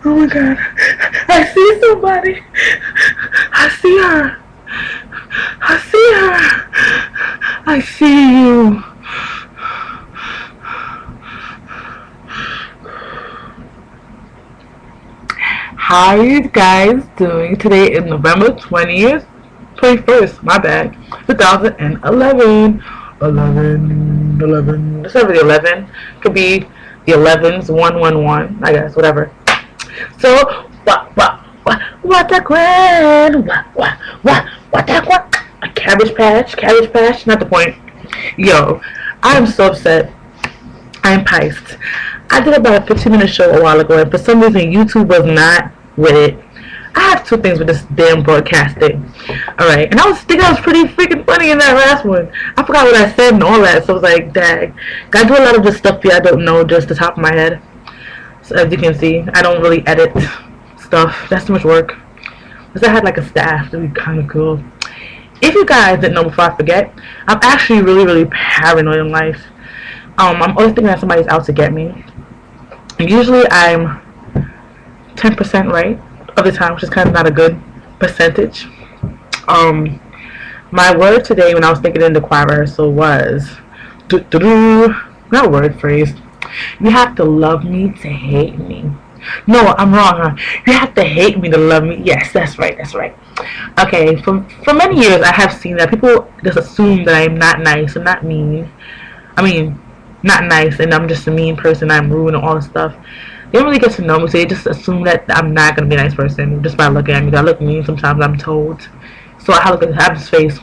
Oh my god. I see somebody. I see her. I see her. I see you. How are you guys doing? Today is November 20th, 21st, my bad, 2011. 11. It's never the 11. Could be the 11s, 111, I guess, whatever. So, what a grand, what a grand. A cabbage patch, not the point. Yo, I am so upset. I am pissed. I did about a 15-minute show a while ago, and for some reason, YouTube was not with it. I have two things with this damn broadcasting. Alright, and I was thinking I was pretty freaking funny in that last one. I forgot what I said and all that, so I was like, dang. I do a lot of this stuff here I don't know just the top of my head. So as you can see, I don't really edit stuff. That's too much work. Because I had like a staff, that'd be kind of cool. If you guys didn't know before I forget, I'm actually really paranoid in life. I'm always thinking that somebody's out to get me. And usually I'm 10% right of the time, which is kind of not a good percentage. My word today when I was thinking in the choir rehearsal was not word, phrase. You have to love me to hate me. No, I'm wrong, huh? You have to hate me to love me. Yes, that's right. Okay, for many years I have seen that people just assume that I'm not nice and not mean. I mean, not nice and I'm just a mean person, I'm rude and all this stuff. They don't really get to know me, so they just assume that I'm not going to be a nice person just by looking at me. I look mean sometimes, I'm told. So I look at this face.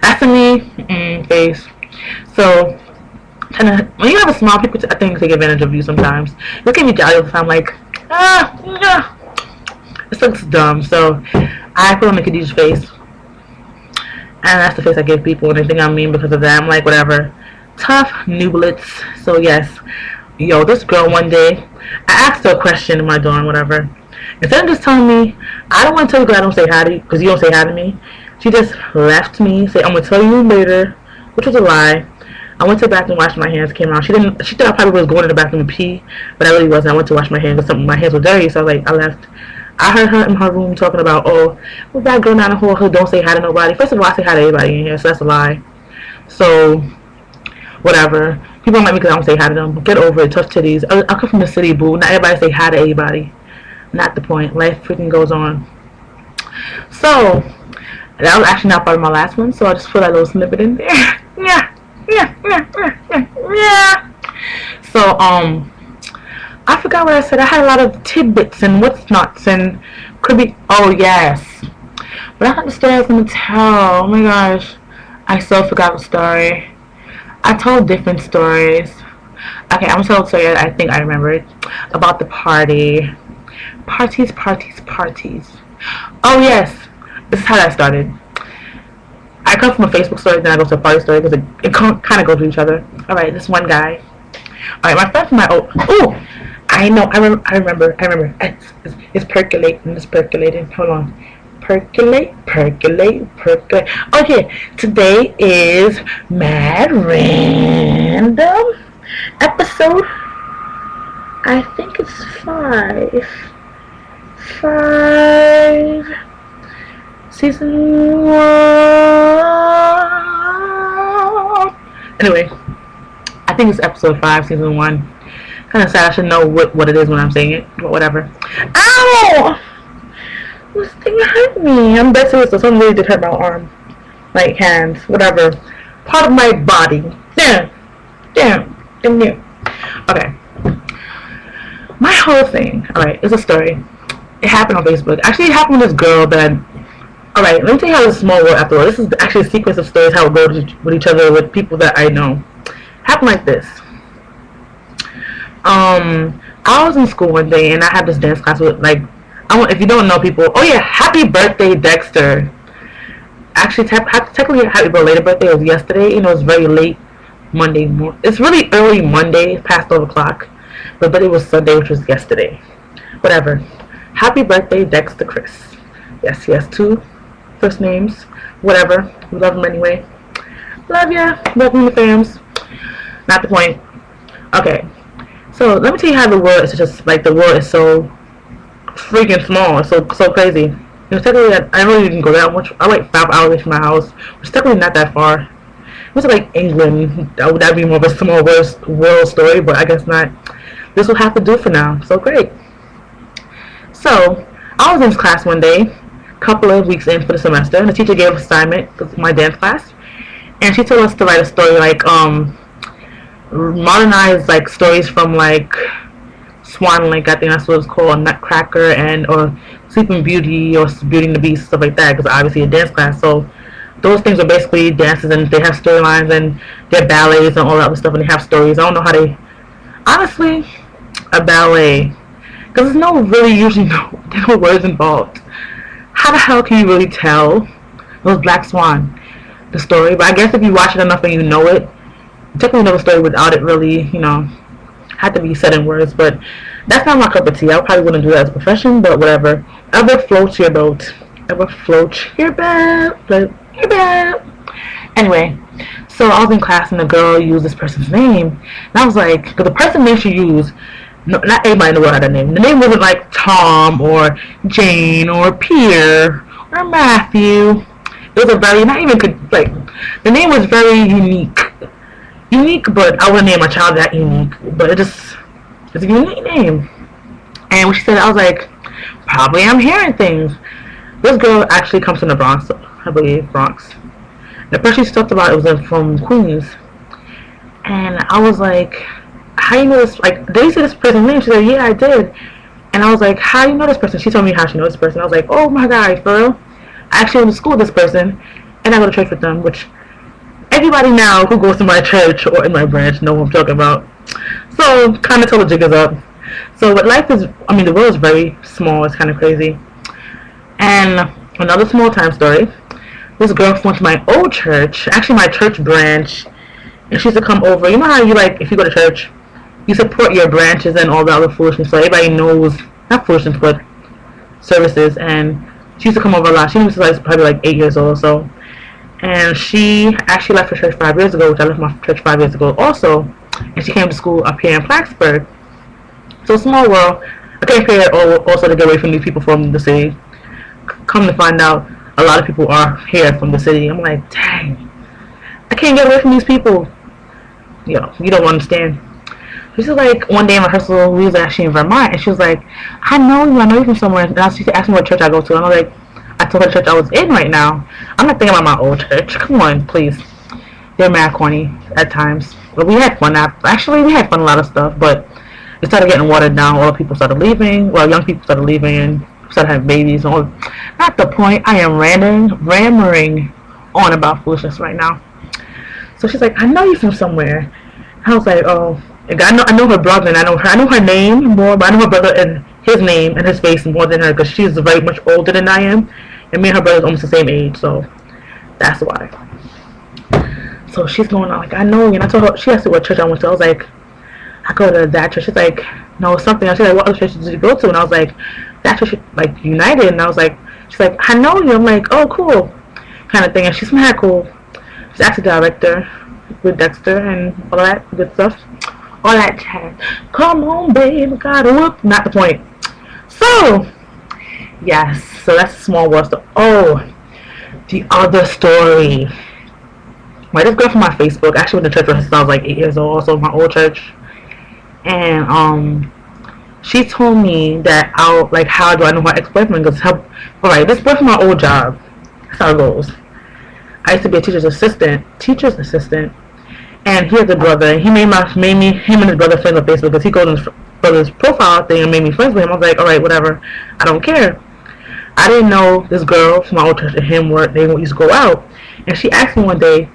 That's a me face. So, when you have a smile, people I think take advantage of you sometimes. Look at me jolly all the time, like, yeah. This looks dumb. So, I put on the Khadijah's face. And that's the face I give people when they think I'm mean because of that. I'm like, whatever. Tough nublets. So, yes. Yo, this girl one day, I asked her a question in my door and whatever. Instead of just telling me, I don't want to tell you because I don't say hi to you, because you don't say hi to me, she just left me, said, I'm going to tell you later, which was a lie. I went to the bathroom, washed my hands, came out. She thought I probably was going to the bathroom to pee, but I really wasn't. I went to wash my hands because my hands were dirty, so I left. I heard her in her room talking about, oh, what's that girl down the hall who don't say hi to nobody? First of all, I say hi to everybody in here, so that's a lie. So, whatever. People don't like me because I don't say hi to them. Get over it. Tough titties. I come from the city, boo. Not everybody say hi to everybody. Not the point. Life freaking goes on. So, that was actually not part of my last one, so I just put that little snippet in there. Yeah. So, I forgot what I said. I had a lot of tidbits and what's nots and could be. Oh, yes. But I had the story I was going to tell. Oh my gosh. I so forgot the story. I told different stories. Okay, I'm gonna tell a story I think I remembered about the party. Parties. Oh yes, this is how that started. I come from a Facebook story, then I go to a party story because it kind of goes with each other. All right, this one guy. All right, my friend from my I know, I remember. It's percolating. Hold on. Percolate. Okay, today is Mad Random episode. I think it's 5. Season 1. Anyway, I think it's episode 5, season 1. Kind of sad. I should know what it is when I'm saying it, but whatever. Ow! This thing hurt me. I'm dead serious, so something really did hurt my arm. Like hands, whatever. Part of my body. Damn. Okay. My whole thing, alright, it's a story. It happened on Facebook. Actually, it happened with this girl that alright, let me tell you how this small world after all. This is actually a sequence of stories how it goes with each other with people that I know. It happened like this. I was in school one day and I had this dance class with if you don't know people, oh yeah, happy birthday Dexter. Actually, technically happy belated birthday was yesterday. You know, it's very late Monday morning. It's really early Monday, past 12 o'clock. But it was Sunday, which was yesterday. Whatever. Happy birthday Dexter Chris. Yes, he has 2 first names. Whatever. We love him anyway. Love ya. Love him the fams. Not the point. Okay. So let me tell you how the world is just like the world is so freaking small. It's so crazy. Technically, I really didn't go that much. I like 5 hours from my house, which is technically not that far. It was like England. That'd be more of a small world story, but I guess not. This will have to do for now. So great. So I was in class one day, a couple of weeks in for the semester, and the teacher gave us an assignment because my dance class, and she told us to write a story like modernized like stories from like Swan Lake, I think that's what it's called, Nutcracker, and or Sleeping Beauty or Beauty and the Beast, stuff like that. Because obviously a dance class, so those things are basically dances, and they have storylines and they're ballets and all that other stuff, and they have stories. I don't know how they honestly a ballet because there's no really usually no words involved. How the hell can you really tell it was Black Swan the story? But I guess if you watch it enough and you know it, you technically know the story without it really, had to be said in words. But that's not my cup of tea. I probably wouldn't do that as a profession, but whatever. Ever float your boat. Ever float your boat. Float your boat. Anyway, so I was in class and the girl used this person's name. And I was like, because the person name she used, no, not everybody in the world had a name. The name wasn't like Tom or Jane or Pierre or Matthew. It was a very, not even, like, the name was very unique. Unique, but I wouldn't name my child that unique. But it's a unique name. And when she said it, I was like, probably I'm hearing things. This girl actually comes from the Bronx, I believe, Bronx. The person she talked about it was from Queens. And I was like, how you know this? Like, did you say this person's name? She said, yeah, I did. And I was like, how you know this person? She told me how she knows this person. I was like, oh my god, for real? I actually went to school with this person, and I go to church with them, which everybody now who goes to my church or in my branch know what I'm talking about. So, kind of till the jig is up. So, but life is, the world is very small. It's kind of crazy. And another small time story. This girl went to my old church, actually my church branch, and she used to come over. You know how you, like, if you go to church, you support your branches and all the other foolishness, so everybody knows, not foolishness, but services. And she used to come over a lot. She was like, probably like 8 years old or so. And she actually left her church 5 years ago, which I left my church 5 years ago also. And she came to school up here in Plattsburgh. So small world. I came here also to get away from these people from the city. Come to find out, a lot of people are here from the city. I'm like, dang, I can't get away from these people. You don't understand. She was like, one day in rehearsal, we was actually in Vermont, and she was like, I know you from somewhere. And she asked me what church I go to, and I was like, I told her the church I was in right now. I'm not thinking about my old church. Come on, please. They're mad corny at times. But we had fun. Actually, we had fun a lot of stuff, but it started getting watered down. All the people started leaving. Well, young people started leaving and started having babies. And all. Not the point. I am rammering on about foolishness right now. So she's like, I know you from somewhere. I was like, oh. I know her brother, and I know her name more, but I know her brother and his name and his face more than her, because she's very much older than I am, and me and her brother is almost the same age, so that's why. So she's going on like, I know, and I told her, she asked me what church I went to. I was like, I go to that church. She's like, no, something else. She's like, what other church did you go to? And I was like, that church, like United. And I was like, she's like, I know you. I'm like, oh, cool, kind of thing. And she's mad cool. She's actually director with Dexter and all that good stuff. All that chat. Come on, baby, gotta whoop. Not the point. So, yes. So that's a small world story. Oh, the other story. Right, this girl from my Facebook actually went to church since I was like 8 years old. Also, my old church. And she told me that how do I know my ex-boyfriend? Because alright, this boy from my old job. That's how it goes. I used to be a teacher's assistant. And he has a brother, and he made him and his brother friends on Facebook, because he goes on his brother's profile thing and made me friends with him. I was like, alright, whatever, I don't care. I didn't know this girl from my old church and him they used to go out. And she asked me one day,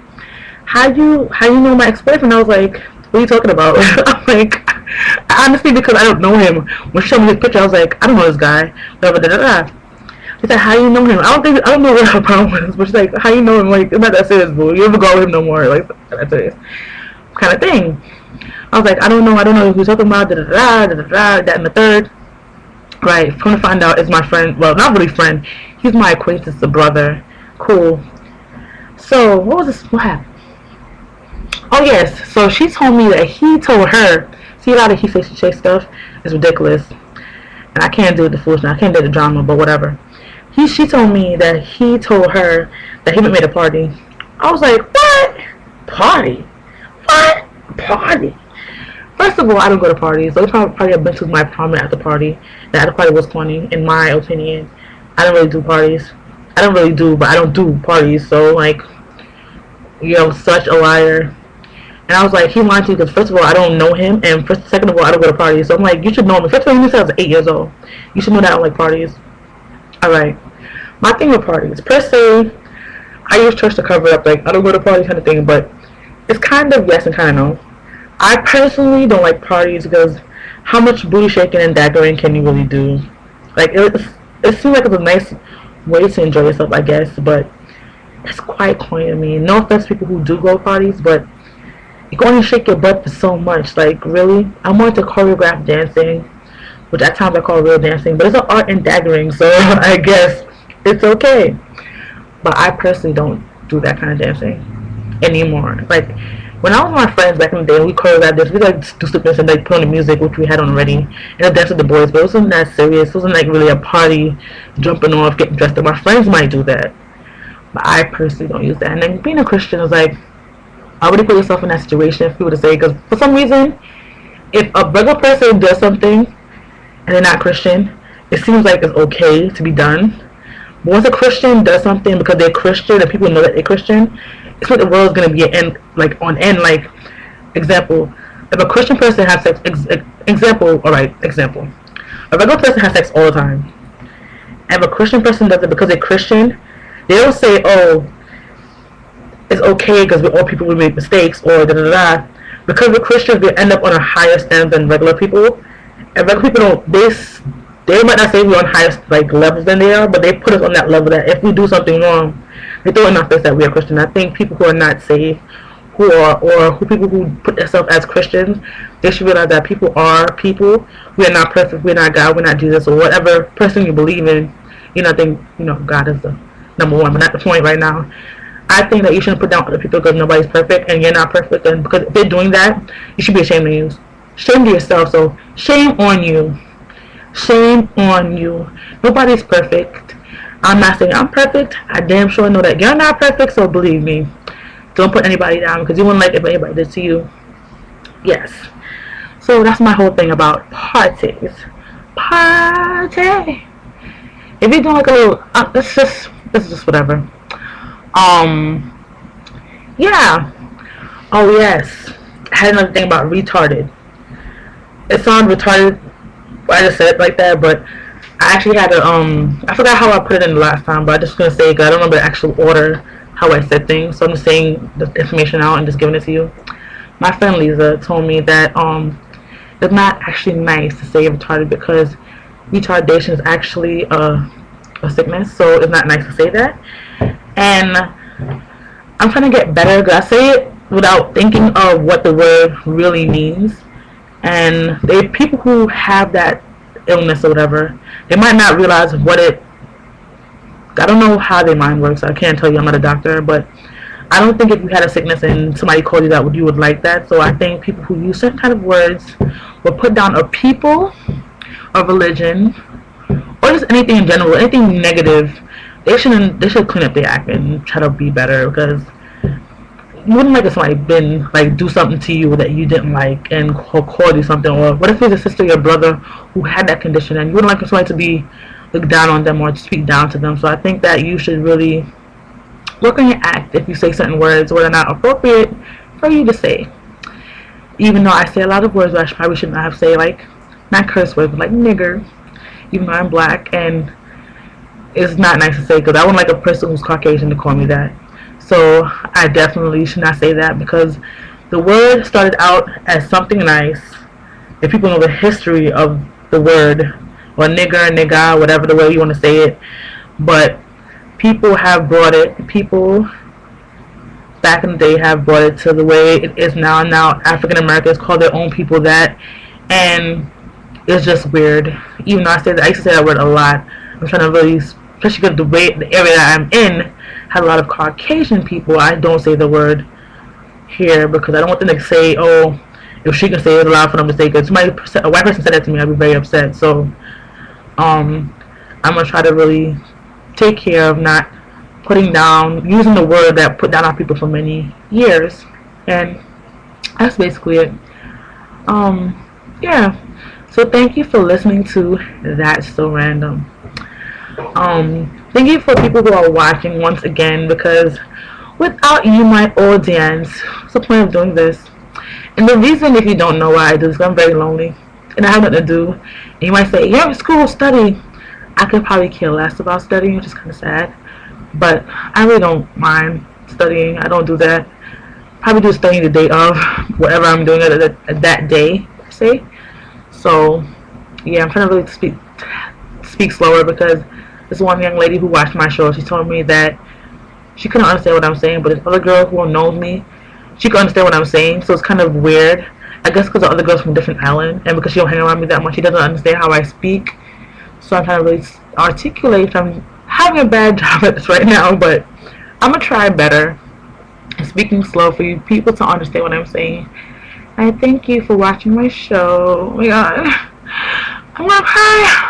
how you know my ex-boyfriend? I was like, what are you talking about? I'm like, honestly, because I don't know him. When she showed me his picture, I was like, I don't know this guy. Whatever, da da da. She said, how you know him? I don't know what her problem was, but she's like, how you know him? Like, it's not that serious, boo. You ever go with him no more? Like, that's serious. Kind of thing. I was like, I don't know who you're talking about, that and the third. Right, come to find out, it's my friend, well, not really friend, he's my acquaintance, the brother. Cool. So, what happened? Oh yes, so she told me that he told her see a lot of he say she say stuff. It's ridiculous, and I can't do the foolishness. I can't do the drama, but whatever. She told me that he told her that he made a party. I was like, what? Party? What? Party? First of all, I don't go to parties. The only party I've been to is my prom at the party. That the party was corny, in my opinion. I don't really do parties. I don't really do, but I don't do parties. So, like, you're such a liar. And I was like, he lied to you because, first of all, I don't know him. And second of all, I don't go to parties. So I'm like, you should know me. First of all, you said I was 8 years old. You should know that I don't like parties. Alright. My thing with parties, per se, I use church to cover it up. Like, I don't go to parties kind of thing. But it's kind of yes and kind of no. I personally don't like parties because how much booty shaking and daggering can you really do? Like, it seems like it's a nice way to enjoy yourself, I guess, but it's quite corny to me. No offense to people who do go to parties, but you go and shake your butt for so much. Like, really? I want to choreograph dancing, which at times I call real dancing, but it's an art in daggering, so I guess it's okay. But I personally don't do that kind of dancing anymore. Like, when I was with my friends back in the day, we choreographed this. We like do stupid and like put on the music, which we had on already, and I danced with the boys. But it wasn't that serious. It wasn't like really a party, jumping off, getting dressed up. My friends might do that, but I personally don't use that. And then being a Christian is like, why would you put yourself in that situation if you were to say? Because for some reason, if a regular person does something and they're not Christian, it seems like it's okay to be done. But once a Christian does something because they're Christian and people know that they're Christian, it's like the world's gonna be on end. Like, example, if a Christian person has sex, example. A regular person has sex all the time, and if a Christian person does it because they're Christian, they don't say, "Oh, it's okay because we're all people, we make mistakes," or da da da. Because we're Christians, we end up on a higher standard than regular people, and regular people don't. They might not say we're on higher like levels than they are, but they put us on that level that if we do something wrong, they throw in our face that we are Christian. I think people who are not saved, people who put themselves as Christians, they should realize that people are people. We are not perfect. We're not God. We're not Jesus or whatever person you believe in. I think God is the number one, but not the point right now. I think that you shouldn't put down other people because nobody's perfect and you're not perfect. And because if they're doing that, you should be ashamed of you. Shame to yourself. So shame on you. Shame on you. Nobody's perfect. I'm not saying I'm perfect. I damn sure know that you're not perfect, so believe me. Don't put anybody down because you wouldn't like if anybody did to you. Yes. So that's my whole thing about parties. Party. If you're doing like a little, this is just whatever. Yeah. Oh yes. I had another thing about retarded. It sounds retarded. I just said it like that, but I actually had a I forgot how I put it in the last time, but I'm just gonna say because I don't remember the actual order how I said things, so I'm just saying the information out and just giving it to you. My friend Lisa told me that it's not actually nice to say retarded because retardation is actually a sickness, so it's not nice to say that. And I'm trying to get better because I say it without thinking of what the word really means. And they people who have that illness or whatever, they might not realize what it. I don't know how their mind works. I can't tell you. I'm not a doctor, but I don't think if you had a sickness and somebody called you that, you would like that. So I think people who use certain kind of words will put down a people, a religion, or just anything in general, anything negative. They should clean up their act and try to be better because you wouldn't like if somebody do something to you that you didn't like and call you something. Or what if it's a sister or your brother who had that condition and you wouldn't like for somebody to be look down on them or to speak down to them. So I think that you should really work on your act if you say certain words whether or not appropriate for you to say. Even though I say a lot of words that I probably should not have said, like not curse words, but like nigger, even though I'm black, and it's not nice to say because I wouldn't like a person who's Caucasian to call me that. So I definitely should not say that because the word started out as something nice. If people know the history of the word, or nigger, nigga, whatever the way you want to say it, but people back in the day have brought it to the way it is now. Now African Americans call their own people that, and it's just weird. Even though I used to say that word a lot. I'm trying to really, especially because the area that I'm in had a lot of Caucasian people. I don't say the word here because I don't want them to say, oh, if she can say it, it's allowed for them to say good. A white person said that to me, I'd be very upset. So I'm gonna try to really take care of not putting down, using the word that put down on people for many years, and that's basically it. Yeah. So thank you for listening to That's So Random. Thank you for people who are watching once again, because without you, my audience, what's the point of doing this? And the reason, if you don't know why I do, is I'm very lonely and I have nothing to do. And you might say, "You're in school, study." I could probably care less about studying, which is kind of sad. But I really don't mind studying. I don't do that. Probably do studying the day of whatever I'm doing at that day, say. So yeah, I'm trying to really speak slower, because this one young lady who watched my show, she told me that she couldn't understand what I'm saying, but this other girl who knows me, she can understand what I'm saying. So it's kind of weird. I guess because the other girl's from a different island, and because she don't hang around me that much, she doesn't understand how I speak. So I'm trying to really articulate. I'm having a bad job at this right now, but I'm gonna try better. Speaking slow for you people to understand what I'm saying. I thank you for watching my show. Oh my god, I'm gonna cry.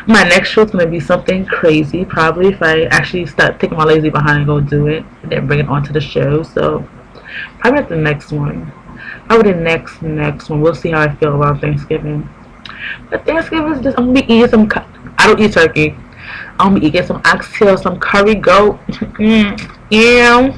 My next show is gonna be something crazy, probably, if I actually start taking my lazy behind and go do it and then bring it onto the show. So probably at the next one. Probably the next one. We'll see how I feel about Thanksgiving. But Thanksgiving is just, I'm gonna be eating some. I don't eat turkey. I'm gonna be eating some oxtail, some curry goat. Yeah.